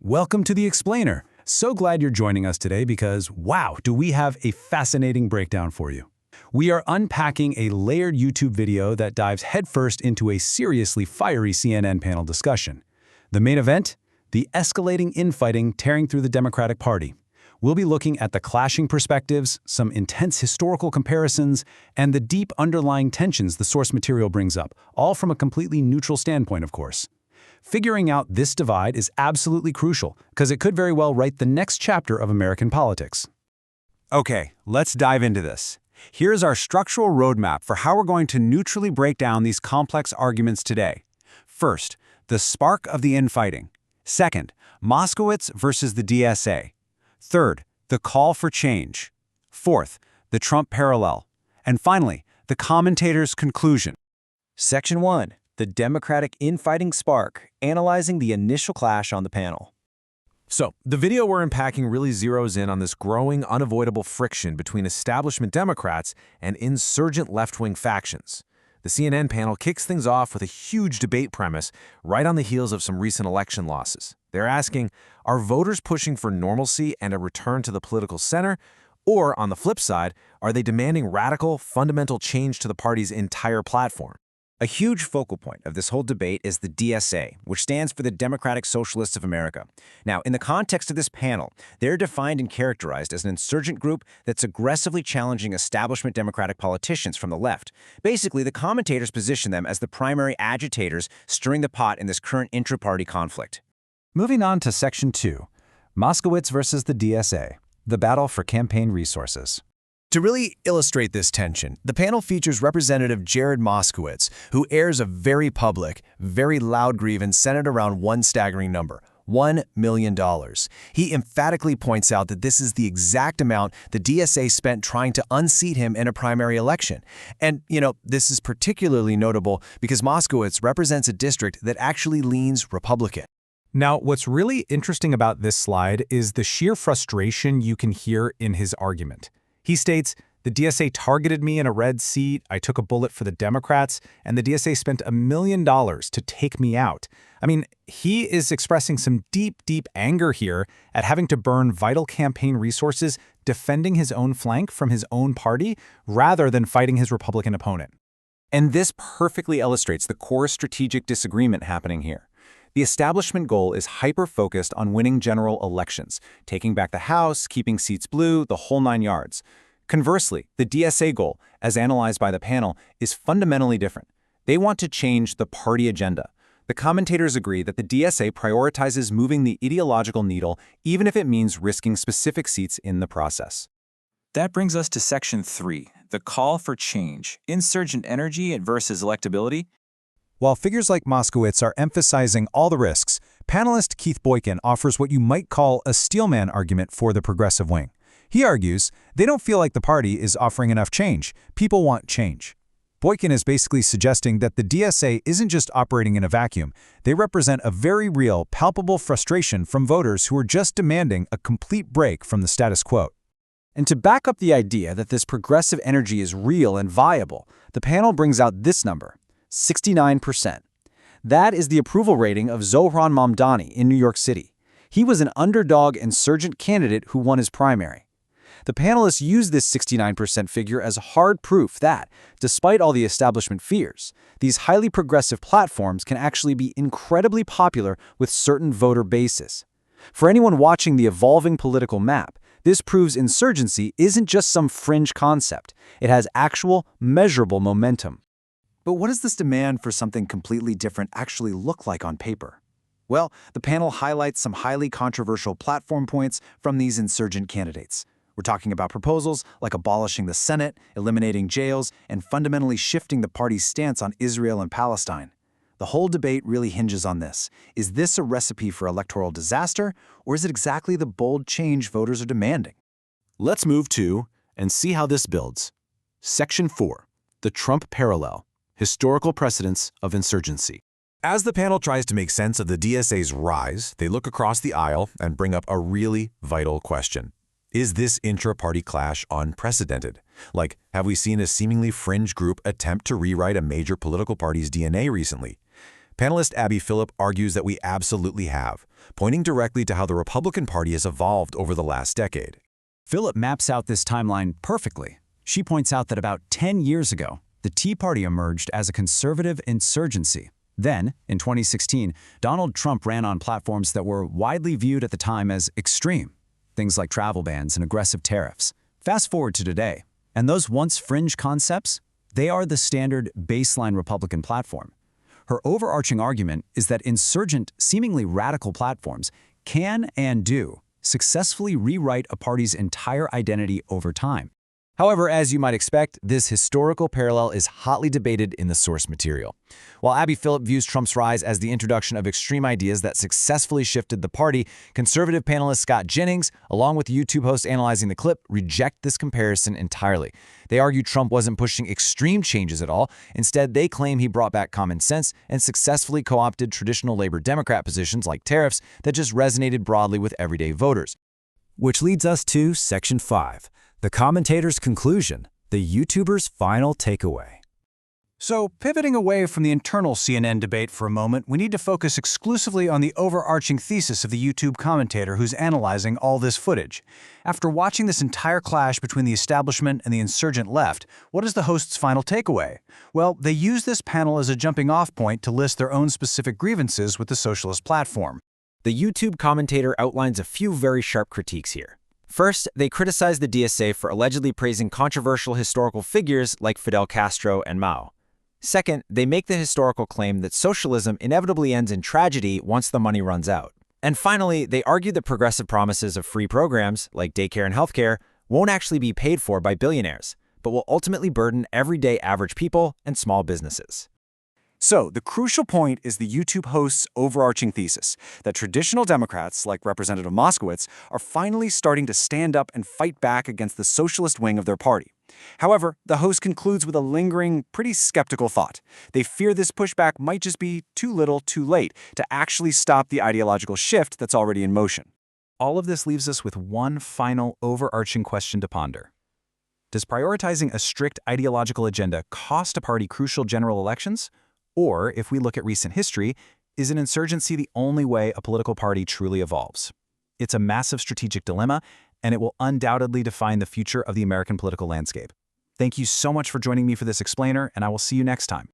Welcome to The Explainer. So glad you're joining us today because, wow, do we have a fascinating breakdown for you. We are unpacking a layered YouTube video that dives headfirst into a seriously fiery CNN panel discussion. The main event? The escalating infighting tearing through the Democratic Party. We'll be looking at the clashing perspectives, some intense historical comparisons, and the deep underlying tensions the source material brings up, all from a completely neutral standpoint, of course. Figuring out this divide is absolutely crucial, because it could very well write the next chapter of American politics. Okay, let's dive into this. Here's our structural roadmap for how we're going to neutrally break down these complex arguments today. First, the spark of the infighting. Second, Moskowitz versus the DSA. Third, the call for change. Fourth, the Trump parallel. And finally, the commentator's conclusion. Section 1. The Democratic infighting spark, analyzing the initial clash on the panel. So, the video we're unpacking really zeroes in on this growing, unavoidable friction between establishment Democrats and insurgent left-wing factions. The CNN panel kicks things off with a huge debate premise right on the heels of some recent election losses. They're asking, are voters pushing for normalcy and a return to the political center? Or, on the flip side, are they demanding radical, fundamental change to the party's entire platform? A huge focal point of this whole debate is the DSA, which stands for the Democratic Socialists of America. Now, in the context of this panel, they're defined and characterized as an insurgent group that's aggressively challenging establishment Democratic politicians from the left. Basically, the commentators position them as the primary agitators stirring the pot in this current intra-party conflict. Moving on to Section 2, Moskowitz versus the DSA, the battle for campaign resources. To really illustrate this tension, the panel features Representative Jared Moskowitz, who airs a very public, very loud grievance centered around one staggering number: $1 million. He emphatically points out that this is the exact amount the DSA spent trying to unseat him in a primary election. And, this is particularly notable because Moskowitz represents a district that actually leans Republican. Now, what's really interesting about this slide is the sheer frustration you can hear in his argument. He states, the DSA targeted me in a red seat, I took a bullet for the Democrats, and the DSA spent $1 million to take me out. I mean, he is expressing some deep, deep anger here at having to burn vital campaign resources defending his own flank from his own party rather than fighting his Republican opponent. And this perfectly illustrates the core strategic disagreement happening here. The establishment goal is hyper-focused on winning general elections, taking back the House, keeping seats blue, the whole 9 yards. Conversely, the DSA goal, as analyzed by the panel, is fundamentally different. They want to change the party agenda. The commentators agree that the DSA prioritizes moving the ideological needle, even if it means risking specific seats in the process. That brings us to Section 3, the call for change, insurgent energy versus electability. While figures like Moskowitz are emphasizing all the risks, panelist Keith Boykin offers what you might call a steelman argument for the progressive wing. He argues they don't feel like the party is offering enough change. People want change. Boykin is basically suggesting that the DSA isn't just operating in a vacuum. They represent a very real, palpable frustration from voters who are just demanding a complete break from the status quo. And to back up the idea that this progressive energy is real and viable, the panel brings out this number: 69%. That is the approval rating of Zohran Mamdani in New York City. He was an underdog insurgent candidate who won his primary. The panelists use this 69% figure as hard proof that, despite all the establishment fears, these highly progressive platforms can actually be incredibly popular with certain voter bases. For anyone watching the evolving political map, this proves insurgency isn't just some fringe concept. It has actual, measurable momentum. But what does this demand for something completely different actually look like on paper? Well, the panel highlights some highly controversial platform points from these insurgent candidates. We're talking about proposals like abolishing the Senate, eliminating jails, and fundamentally shifting the party's stance on Israel and Palestine. The whole debate really hinges on this. Is this a recipe for electoral disaster, or is it exactly the bold change voters are demanding? Let's move to and see how this builds. Section 4, the Trump parallel. Historical precedents of insurgency. As the panel tries to make sense of the DSA's rise, they look across the aisle and bring up a really vital question. Is this intra-party clash unprecedented? Like, have we seen a seemingly fringe group attempt to rewrite a major political party's DNA recently? Panelist Abby Phillip argues that we absolutely have, pointing directly to how the Republican Party has evolved over the last decade. Phillip maps out this timeline perfectly. She points out that about 10 years ago, the Tea Party emerged as a conservative insurgency. Then, in 2016, Donald Trump ran on platforms that were widely viewed at the time as extreme, things like travel bans and aggressive tariffs. Fast forward to today, and those once fringe concepts, they are the standard baseline Republican platform. Her overarching argument is that insurgent, seemingly radical platforms can and do successfully rewrite a party's entire identity over time. However, as you might expect, this historical parallel is hotly debated in the source material. While Abby Phillip views Trump's rise as the introduction of extreme ideas that successfully shifted the party, conservative panelist Scott Jennings, along with YouTube hosts analyzing the clip, reject this comparison entirely. They argue Trump wasn't pushing extreme changes at all. Instead, they claim he brought back common sense and successfully co-opted traditional labor Democrat positions like tariffs that just resonated broadly with everyday voters. Which leads us to Section 5. The commentator's conclusion, the YouTuber's final takeaway. So, pivoting away from the internal CNN debate for a moment, we need to focus exclusively on the overarching thesis of the YouTube commentator who's analyzing all this footage. After watching this entire clash between the establishment and the insurgent left, what is the host's final takeaway? Well, they use this panel as a jumping-off point to list their own specific grievances with the socialist platform. The YouTube commentator outlines a few very sharp critiques here. First, they criticize the DSA for allegedly praising controversial historical figures like Fidel Castro and Mao. Second, they make the historical claim that socialism inevitably ends in tragedy once the money runs out. And finally, they argue that progressive promises of free programs, like daycare and healthcare, won't actually be paid for by billionaires, but will ultimately burden everyday average people and small businesses. So, the crucial point is the YouTube host's overarching thesis that traditional Democrats, like Representative Moskowitz, are finally starting to stand up and fight back against the socialist wing of their party. However, the host concludes with a lingering, pretty skeptical thought. They fear this pushback might just be too little, too late to actually stop the ideological shift that's already in motion. All of this leaves us with one final overarching question to ponder. Does prioritizing a strict ideological agenda cost a party crucial general elections? Or, if we look at recent history, is an insurgency the only way a political party truly evolves? It's a massive strategic dilemma, and it will undoubtedly define the future of the American political landscape. Thank you so much for joining me for this explainer, and I will see you next time.